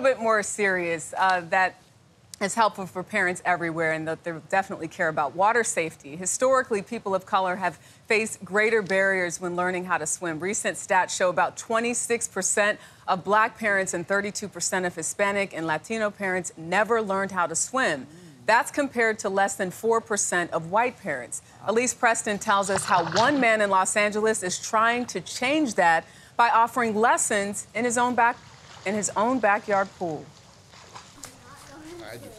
little bit more serious that is helpful for parents everywhere and that they definitely care about water safety. Historically, people of color have faced greater barriers when learning how to swim. Recent stats show about 26% of Black parents and 32% of Hispanic and Latino parents never learned how to swim. That's compared to less than 4% of white parents. Elise Preston tells us how one man in Los Angeles is trying to change that by offering lessons in his own backyard pool.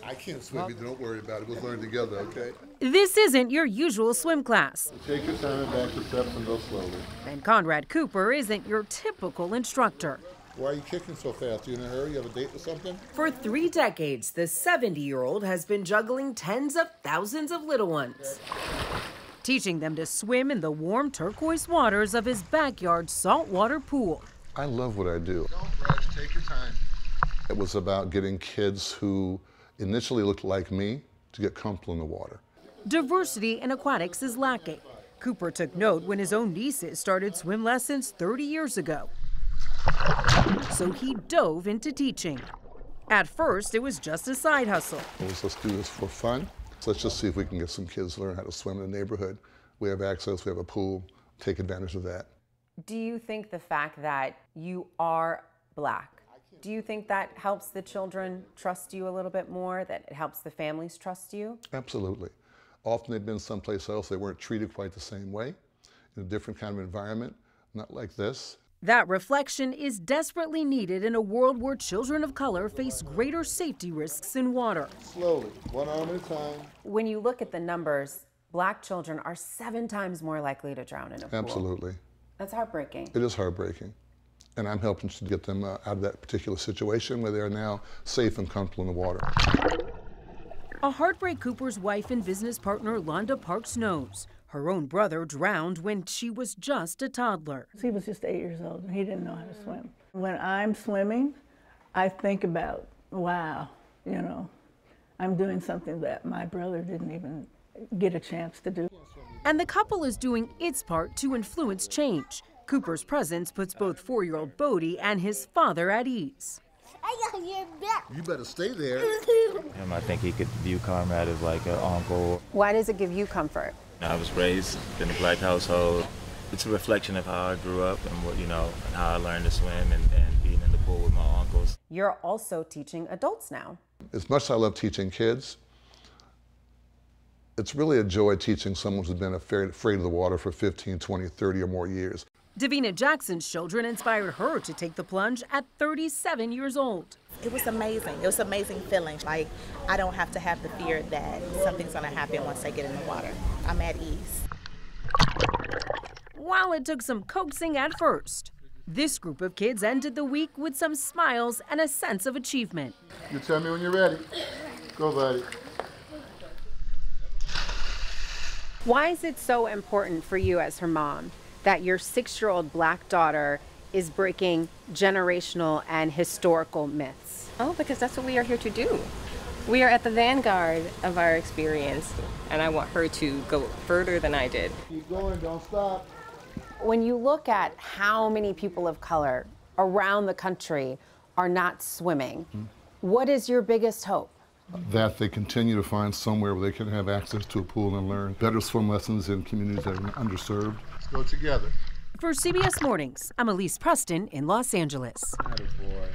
I can't swim either. Don't worry about it. We'll learn together, okay? This isn't your usual swim class. Take your time back to steps and go slowly. And Conrad Cooper isn't your typical instructor. Why are you kicking so fast? You in a hurry? You have a date or something? For 3 decades, the 70-year-old has been juggling tens of thousands of little ones, teaching them to swim in the warm turquoise waters of his backyard saltwater pool. I love what I do. Don't rush. Take your time. It was about getting kids who initially looked like me to get comfortable in the water. Diversity in aquatics is lacking. Cooper took note when his own nieces started swim lessons 30 years ago. So he dove into teaching. At first, it was just a side hustle. Let's do this for fun. So let's just see if we can get some kids to learn how to swim in the neighborhood. We have access, we have a pool, take advantage of that. Do you think the fact that you are Black, do you think that helps the children trust you a little bit more, that it helps the families trust you? Absolutely. Often they've been someplace else, they weren't treated quite the same way, in a different kind of environment, not like this. That reflection is desperately needed in a world where children of color face greater safety risks in water. Slowly, one arm at a time. When you look at the numbers, Black children are 7 times more likely to drown in a pool. Absolutely. That's heartbreaking. It is heartbreaking. And I'm helping to get them out of that particular situation where they are now safe and comfortable in the water. A heartbreak Cooper's wife and business partner Londa Parks knows. Her own brother drowned when she was just a toddler. He was just 8 years old and he didn't know how to swim. When I'm swimming, I think about, wow, you know, I'm doing something that my brother didn't even get a chance to do. And the couple is doing its part to influence change. Cooper's presence puts both 4-year-old Bodie and his father at ease. You better stay there. I think he could view Conrad as like an uncle. Why does it give you comfort? I was raised in a Black household. It's a reflection of how I grew up and what, and how I learned to swim and being in the pool with my uncles. You're also teaching adults now. As much as I love teaching kids, it's really a joy teaching someone who's been afraid of the water for 15, 20, 30 or more years. Davina Jackson's children inspired her to take the plunge at 37 years old. It was amazing. It was an amazing feeling. Like, I don't have to have the fear that something's going to happen once I get in the water. I'm at ease. While it took some coaxing at first, this group of kids ended the week with some smiles and a sense of achievement. You tell me when you're ready. Go, buddy. Why is it so important for you as her mom that your 6-year-old Black daughter is breaking generational and historical myths? Oh, because that's what we are here to do. We are at the vanguard of our experience, and I want her to go further than I did. Keep going, don't stop. When you look at how many people of color around the country are not swimming, what is your biggest hope? That they continue to find somewhere where they can have access to a pool and learn better swim lessons in communities that are underserved. Let's go together. For CBS Mornings, I'm Elise Preston in Los Angeles. Attaboy.